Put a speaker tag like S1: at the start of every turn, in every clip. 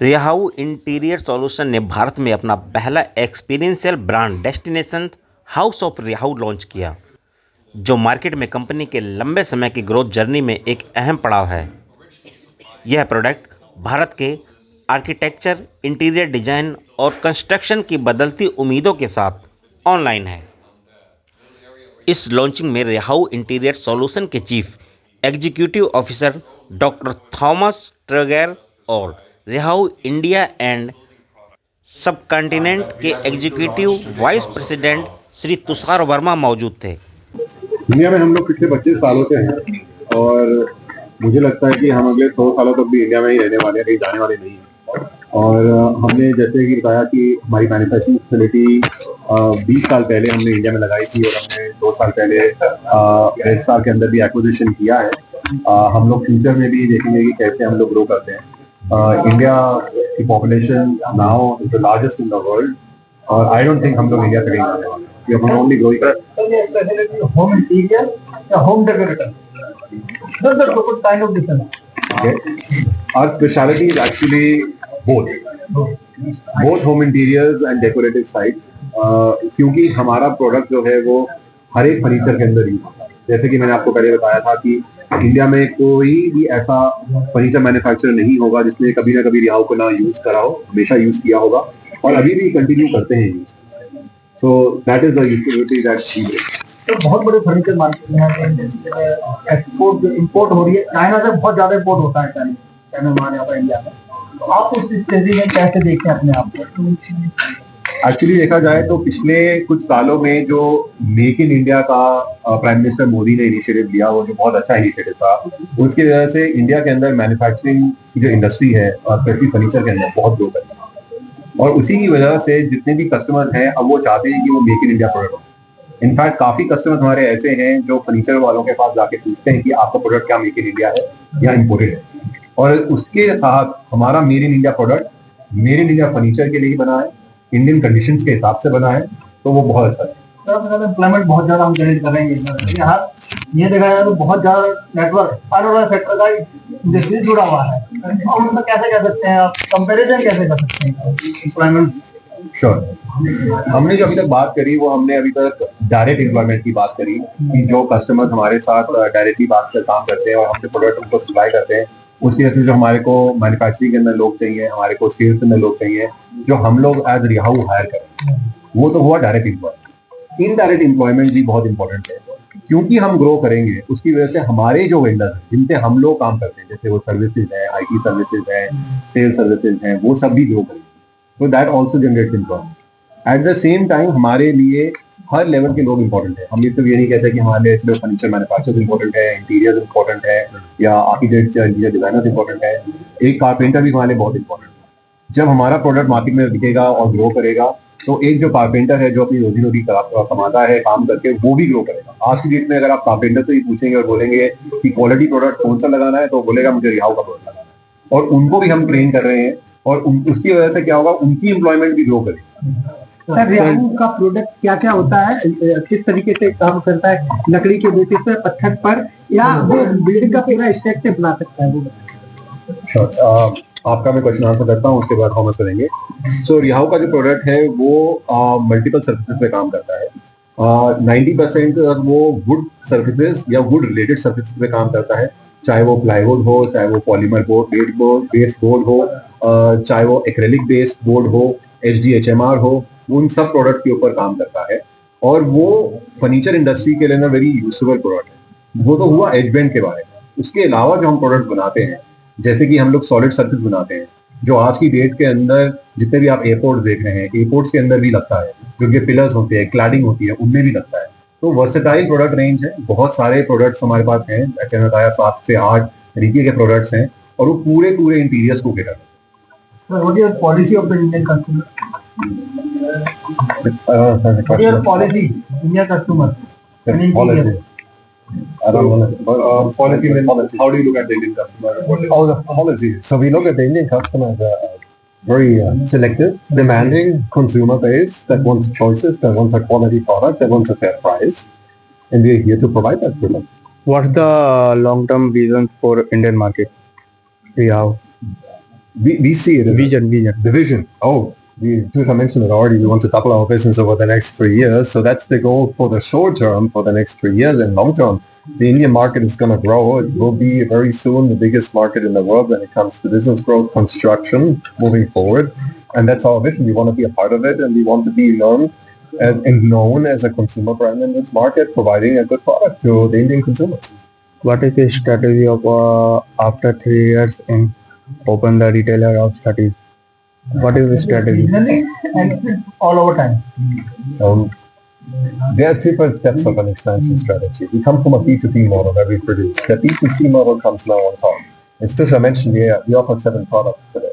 S1: रिहाउ interior solution ने भारत में अपना पहला experiential brand destination house of Rehau launch किया, जो मार्केट में कंपनी के लंबे समय की ग्रोथ जर्नी में एक अहम पड़ाव है। यह प्रोडक्ट भारत के आर्किटेक्चर, इंटीरियर डिजाइन और कंस्ट्रक्शन की बदलती उम्मीदों के साथ ऑनलाइन है। इस लॉन्चिंग में रिहाउ इंटीरियर सॉल्यूशन के chief executive officer doctor Thomas Treger और रिहाउ इंडिया एंड सबकॉन्टिनेंट के executive vice president Shri Tushar Varma मौजूद थे।
S2: इंडिया में हम लोग पिछले 25 सालों से हैं और मुझे लगता है कि हम अगले 100 सालों तक भी इंडिया में ही रहने वाले हैं, कहीं जाने वाले नहीं हैं। और हमने जैसे कि बताया कि हमारी मैन्युफैक्चरिंग फैसिलिटी 20 साल पहले हमने इंडिया में लगाई थी और हमने 2 साल पहले 1 साल के अंदर भी एक्विजिशन किया है। हम लोग फ्यूचर में भी देखेंगे कि कैसे हम लोग ग्रो करते हैं। इंडिया की population now is the largest in the world और आई डोंट थिंक हम लोग इंडिया करेंगे आने वाले हैं। We are only growing
S3: home interior या home decorator. That's the total kind of difference.
S2: Okay. Our specialty is actually both home interiors and decorative sites. क्योंकि हमारा प्रोडक्ट जो है वो हर एक फर्नीचर के अंदर यूज होता है। जैसे कि मैंने आपको पहले बताया था कि इंडिया में कोई भी ऐसा फर्नीचर मैन्युफैक्चरर नहीं होगा जिसने कभी ना कभी रिहाउ को ना यूज करा हो, हमेशा यूज किया होगा और अभी भी कंटिन्यू करते हैं use. So that is the utility that we bring.
S3: तो बहुत बड़े फर्नीचर मार्केट में है, एक्सपोर्ट इंपोर्ट हो रही है, चाइना से बहुत ज्यादा इंपोर्ट होता है चाइना हमारे यहाँ पर इंडिया में। तो आप उस स्थिति में कैसे देखते हैं अपने आप को?
S2: एक्चुअली देखा जाए तो पिछले कुछ सालों में जो मेक इन इंडिया का प्राइम मिनिस्टर मोदी ने इनिशिएटिव लिया, वो जो बहुत अच्छा इनिशिएटिव था, उसकी वजह से इंडिया के अंदर मैन्युफैक्चरिंग की जो इंडस्ट्री है और स्पेशली फर्नीचर के अंदर बहुत ग्रो कर रही है। और उसी की वजह से जितने भी कस्टमर हैं अब वो चाहते हैं कि वो मेक इन इंडिया प्रोडक्ट हो। इनफैक्ट काफी कस्टमर हमारे ऐसे हैं जो फर्नीचर वालों के पास जाके पूछते हैं कि आपका प्रोडक्ट क्या मेक इन इंडिया है या इम्पोर्टेड है, और उसके साथ हमारा made in India product made in India furniture के लिए ही बना है, इंडियन कंडीशंस के हिसाब से बना है, तो वो बहुत अच्छा है।
S3: एम्प्लॉयमेंट बहुत ज्यादा हम जनरेट कर रहे हैं यहाँ। ये देखा जाए तो बहुत ज्यादा नेटवर्क अलग अलग सेक्टर का इंडस्ट्री जुड़ा हुआ है, और उनमें कैसे कर सकते हैं आप, कंपैरिजन कैसे कर सकते हैं एम्प्लॉयमेंट?
S2: श्योर। हमने जो अभी तक बात करी वो हमने अभी तक डायरेक्ट एम्प्लॉयमेंट की बात करी कि जो कस्टमर हमारे साथ डायरेक्टली बात कर काम करते हैं और हमने प्रोडक्ट उनको सप्लाई करते हैं, उसकी वजह से जो हमारे को मैन्युफैक्चरिंग के अंदर लोग चाहिए, हमारे को सेल्स के अंदर लोग चाहिए, जो हम लोग एज रिहाउ हायर करें, वो तो हुआ डायरेक्ट एम्प्लॉयमेंट। इनडायरेक्ट एम्प्लॉयमेंट भी बहुत इंपॉर्टेंट है, क्योंकि हम ग्रो करेंगे उसकी वजह से हमारे जो वेंडर हैं जिनसे हम लोग काम करते हैं, जैसे वो सर्विसेज है, IT सर्विसेज है, सेल्स सर्विसेज हैं, वो सब भी ग्रो करेंगे। तो that also generates employment. At the same time हमारे लिए हर लेवल के लोग इंपॉर्टेंट है। हम ये तो ये नहीं कहते कि हमारे लिए सिर्फ फर्नीचर मैन्युफैक्चरर्स इंपॉर्टेंट है, इंटीरियर इंपॉर्टेंट है या आर्किटेक्ट्स या इंटीरियर डिजाइनर्स इंपॉर्टेंट है, एक कारपेंटर भी हमारे लिए बहुत इंपॉर्टेंट है। जब हमारा प्रोडक्ट मार्केट में दिखेगा और ग्रो करेगा तो एक जो कारपेंटर है जो अपनी रोजी रोटी कमाता है काम करके, वो भी ग्रो करेगा। आज की डेट में अगर आप कारपेंटर से ही पूछेंगे और बोलेंगे कि क्वालिटी प्रोडक्ट कौन सा लगाना है, तो बोलेगा मुझे रिहाउ का प्रोडक्ट लगाना है, और उनको भी हम ट्रेन कर रहे हैं और उसकी वजह से क्या होगा, उनकी एम्प्लॉयमेंट भी ग्रो करेगी।
S3: सर, रिहाउ का प्रोडक्ट क्या क्या होता है, किस तरीके से काम करता है? लकड़ी के बेसिस पे, पत्थर पर, या वो बिल्डिंग का पूरा स्ट्रक्चर बना सकता है? वो
S2: आपका मैं क्वेश्चन आंसर करता हूँ, उसके बाद कॉमर्स करेंगे। सो रिहाउ का जो प्रोडक्ट है वो मल्टीपल सर्फेसेस पे काम करता है। 90% वो वुड सर्फेसेस या वुड रिलेटेड सर्फेसेस पे काम करता है, चाहे वो प्लाईवुड हो, चाहे वो पॉलीमर बोर्ड बेस्ड बोर्ड हो, चाहे वो एक्रेलिक बेस्ड बोर्ड हो, HDHMR हो, उन सब प्रोडक्ट के ऊपर काम करता है। और वो फर्नीचर इंडस्ट्री के लिए ना वेरी यूजफुल प्रोडक्ट है। वो तो हुआ एजबेंड के बारे में। उसके अलावा जो हम प्रोडक्ट्स बनाते हैं, जैसे कि हम लोग सॉलिड सर्फेस बनाते हैं, जो आज की डेट के अंदर जितने भी आप एयरपोर्ट देख रहे हैं, एयरपोर्ट्स के अंदर भी लगता है, जो कि पिलर्स होते हैं, क्लैडिंग होती है, उनमें भी लगता है। तो वर्सेटाइल प्रोडक्ट रेंज है, बहुत सारे प्रोडक्ट्स हमारे पास हैं, ऐसे बताया 7 से 8 तरीके के प्रोडक्ट्स हैं, और वो पूरे इंटीरियर्स को कैटर करते हैं।
S3: Policy of the Indian customer, policy Indian customer
S2: policy. I don't know. Policy means how do you look at the Indian customer?
S4: Oh, the policy. So we look at the Indian customer as a very selective, demanding consumer base that wants choices, that wants a quality product, that wants a fair price, and we're here to provide that to them.
S5: What's the long-term vision for Indian market? We have
S4: we see it as
S5: Vision.
S4: the vision. Oh, I mentioned it already. We want to double our business over the next 3 years. So that's the goal for the short term, for the next 3 years. And long term, the Indian market is going to grow. It will be very soon the biggest market in the world when it comes to business growth, construction, moving forward. And that's our vision. We want to be a part of it, and we want to be known as a consumer brand in this market, providing a good product to the Indian consumers.
S5: What is the strategy of after 3 years in open the retailer of studies? What is the strategy?
S3: Seasonally and all over time.
S4: There are different steps of an expansion strategy. We come from a B2B model that we produce. The B2C model comes now on top. As Tusha mentioned, we offer 7 products today.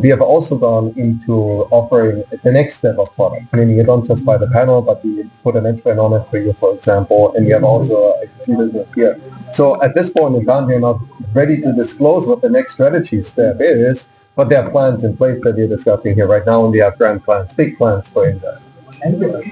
S4: We have also gone into offering the next step of products, meaning you don't just buy the panel, but we put an entry on it for you, for example, and we have also a key business here. So at this point in time, we're not ready to disclose what the next strategy step is, but there are plans in place that we're discussing here right now, and we have grand plans, big plans for India.
S3: Thank you.